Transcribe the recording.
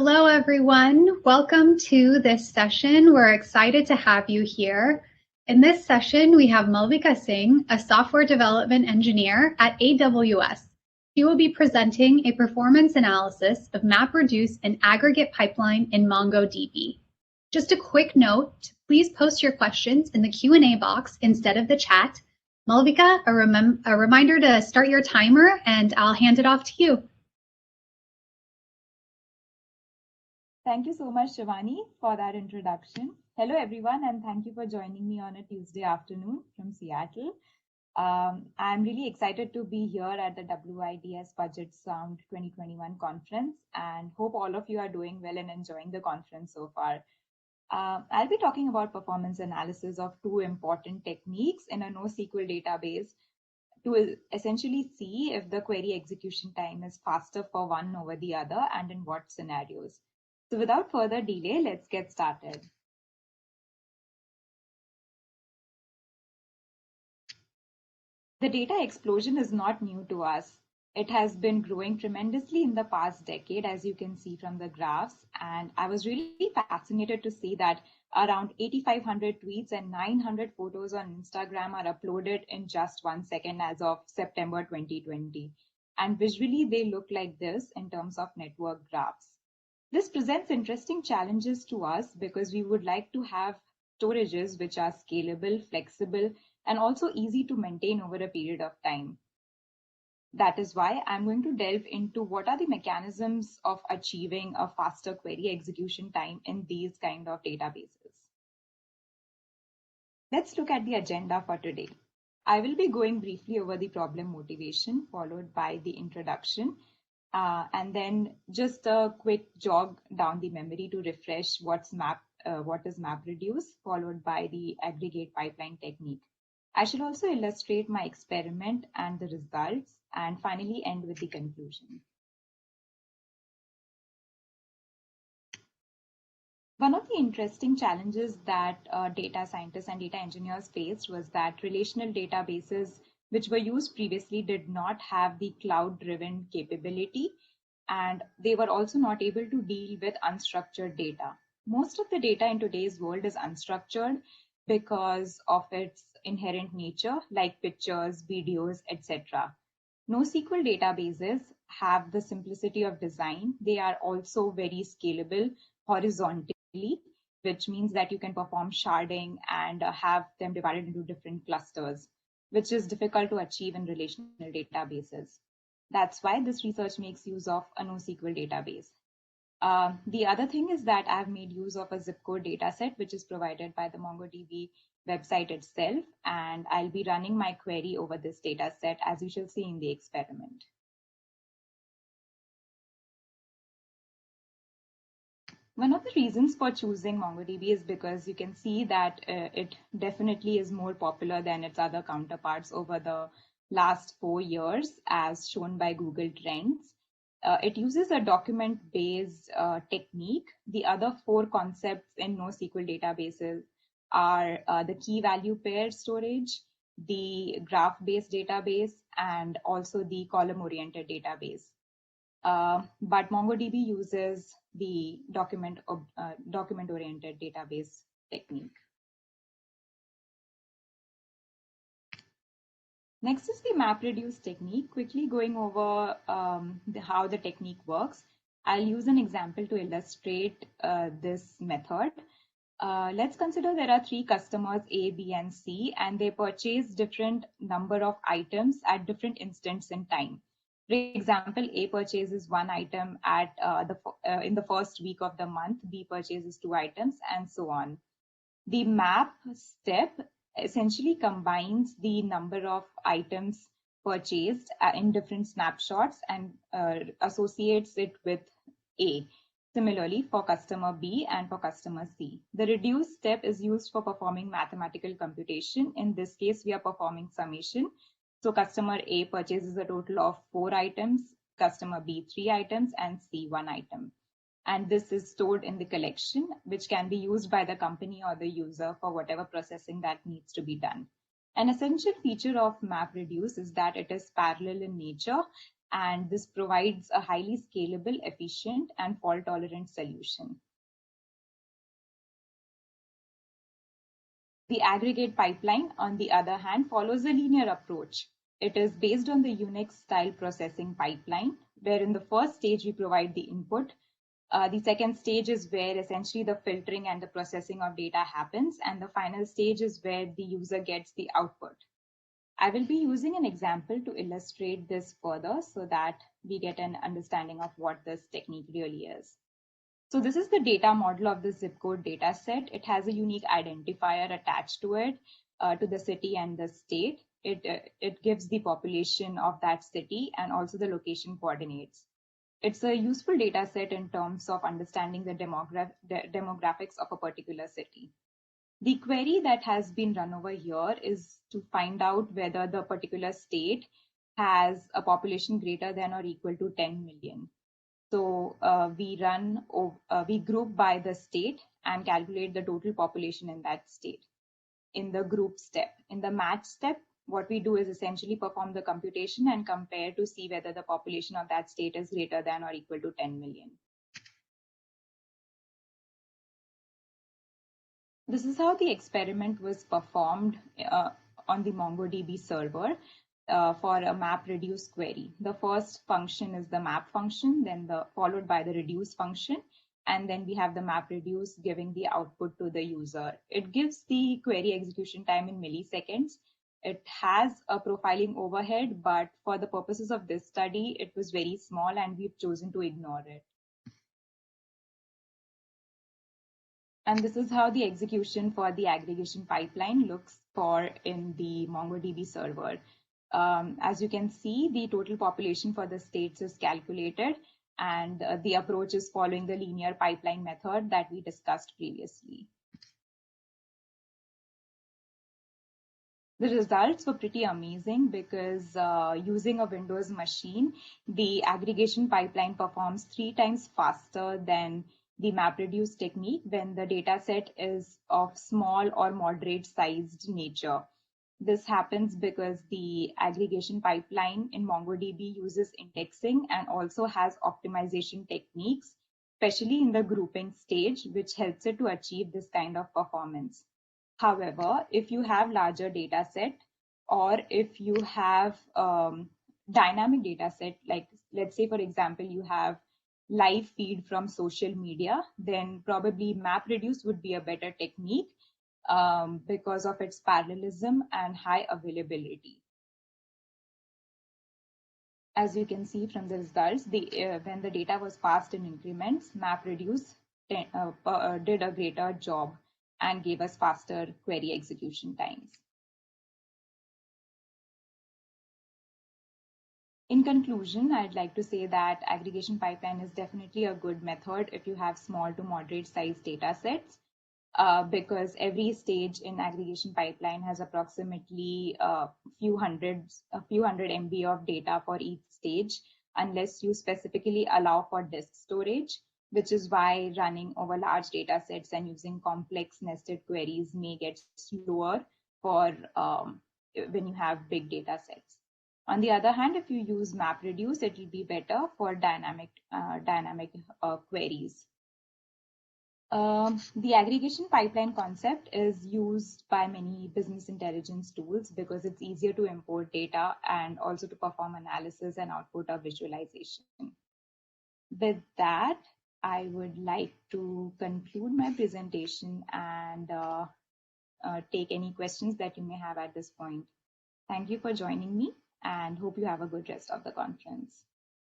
Hello, everyone. Welcome to this session. We're excited to have you here. In this session, we have Malvika Singh, a software development engineer at AWS. She will be presenting a performance analysis of MapReduce and aggregate pipeline in MongoDB. Just a quick note, please post your questions in the Q&A box instead of the chat. Malvika, a reminder to start your timer, and I'll hand it off to you. Thank you so much, Shivani, for that introduction. Hello, everyone, and thank you for joining me on a Tuesday afternoon from Seattle. I'm really excited to be here at the WIDS Budget Sound 2021 conference and hope all of you are doing well and enjoying the conference so far. I'll be talking about performance analysis of two important techniques in a NoSQL database to essentially see if the query execution time is faster for one over the other and in what scenarios. So without further delay, let's get started. The data explosion is not new to us. It has been growing tremendously in the past decade, as you can see from the graphs. And I was really fascinated to see that around 8,500 tweets and 900 photos on Instagram are uploaded in just 1 second as of September 2020. And visually, they look like this in terms of network graphs. This presents interesting challenges to us because we would like to have storages which are scalable, flexible, and also easy to maintain over a period of time. That is why I'm going to delve into what are the mechanisms of achieving a faster query execution time in these kind of databases. Let's look at the agenda for today. I will be going briefly over the problem motivation, followed by the introduction, and then just a quick jog down the memory to refresh what is MapReduce, followed by the aggregate pipeline technique. I shall also illustrate my experiment and the results, and finally end with the conclusion. One of the interesting challenges that data scientists and data engineers faced was that relational databases which were used previously did not have the cloud-driven capability, and they were also not able to deal with unstructured data. Most of the data in today's world is unstructured because of its inherent nature, like pictures, videos, etc. NoSQL databases have the simplicity of design. They are also very scalable horizontally, which means that you can perform sharding and have them divided into different clusters, which is difficult to achieve in relational databases. That's why this research makes use of a NoSQL database. The other thing is that I've made use of a zip code dataset, which is provided by the MongoDB website itself, and I'll be running my query over this dataset, as you shall see in the experiment. One of the reasons for choosing MongoDB is because you can see that it definitely is more popular than its other counterparts over the last 4 years, as shown by Google Trends. It uses a document-based technique. The other 4 concepts in NoSQL databases are the key value pair storage, the graph-based database, and also the column-oriented database. But MongoDB uses the document-oriented database technique. Next is the MapReduce technique. Quickly going over how the technique works. I'll use an example to illustrate this method. Let's consider there are 3 customers, A, B, and C, and they purchase different number of items at different instants in time. For example, A purchases 1 item at in the first week of the month, B purchases 2 items, and so on. The map step essentially combines the number of items purchased in different snapshots and associates it with A. Similarly, for customer B and for customer C. The reduce step is used for performing mathematical computation. In this case, we are performing summation. So customer A purchases a total of 4 items, customer B 3 items, and C 1 item. And this is stored in the collection, which can be used by the company or the user for whatever processing that needs to be done. An essential feature of MapReduce is that it is parallel in nature, and this provides a highly scalable, efficient, and fault-tolerant solution. The aggregate pipeline, on the other hand, follows a linear approach. It is based on the Unix-style processing pipeline, where in the first stage we provide the input. The second stage is where essentially the filtering and the processing of data happens, and the final stage is where the user gets the output. I will be using an example to illustrate this further so that we get an understanding of what this technique really is. So this is the data model of the zip code data set. It has a unique identifier attached to it, to the city and the state. It gives the population of that city and also the location coordinates. It's a useful data set in terms of understanding the demographics of a particular city. The query that has been run over here is to find out whether the particular state has a population greater than or equal to 10 million. So we group by the state and calculate the total population in that state in the group step. In the match step, what we do is essentially perform the computation and compare to see whether the population of that state is greater than or equal to 10 million. This is how the experiment was performed on the MongoDB server. For a MapReduce query. The first function is the map function, then followed by the reduce function, and then we have the MapReduce giving the output to the user. It gives the query execution time in milliseconds. It has a profiling overhead, but for the purposes of this study, it was very small and we've chosen to ignore it. And this is how the execution for the aggregation pipeline looks for in the MongoDB server. As you can see, the total population for the states is calculated, and the approach is following the linear pipeline method that we discussed previously. The results were pretty amazing because using a Windows machine, the aggregation pipeline performs 3 times faster than the MapReduce technique when the data set is of small or moderate sized nature. This happens because the aggregation pipeline in MongoDB uses indexing and also has optimization techniques, especially in the grouping stage, which helps it to achieve this kind of performance. However, if you have larger data set or if you have dynamic data set, like let's say, for example, you have live feed from social media, then probably MapReduce would be a better technique because of its parallelism and high availability. As you can see from the results, when the data was passed in increments, MapReduce did a greater job and gave us faster query execution times. In conclusion, I'd like to say that aggregation pipeline is definitely a good method if you have small to moderate sized data sets. Because every stage in aggregation pipeline has approximately a few hundred MB of data for each stage, unless you specifically allow for disk storage, which is why running over large data sets and using complex nested queries may get slower for when you have big data sets. On the other hand, if you use MapReduce, it will be better for dynamic queries. The aggregation pipeline concept is used by many business intelligence tools because it's easier to import data and also to perform analysis and output a visualization. With that, I would like to conclude my presentation and take any questions that you may have at this point. Thank you for joining me and hope you have a good rest of the conference.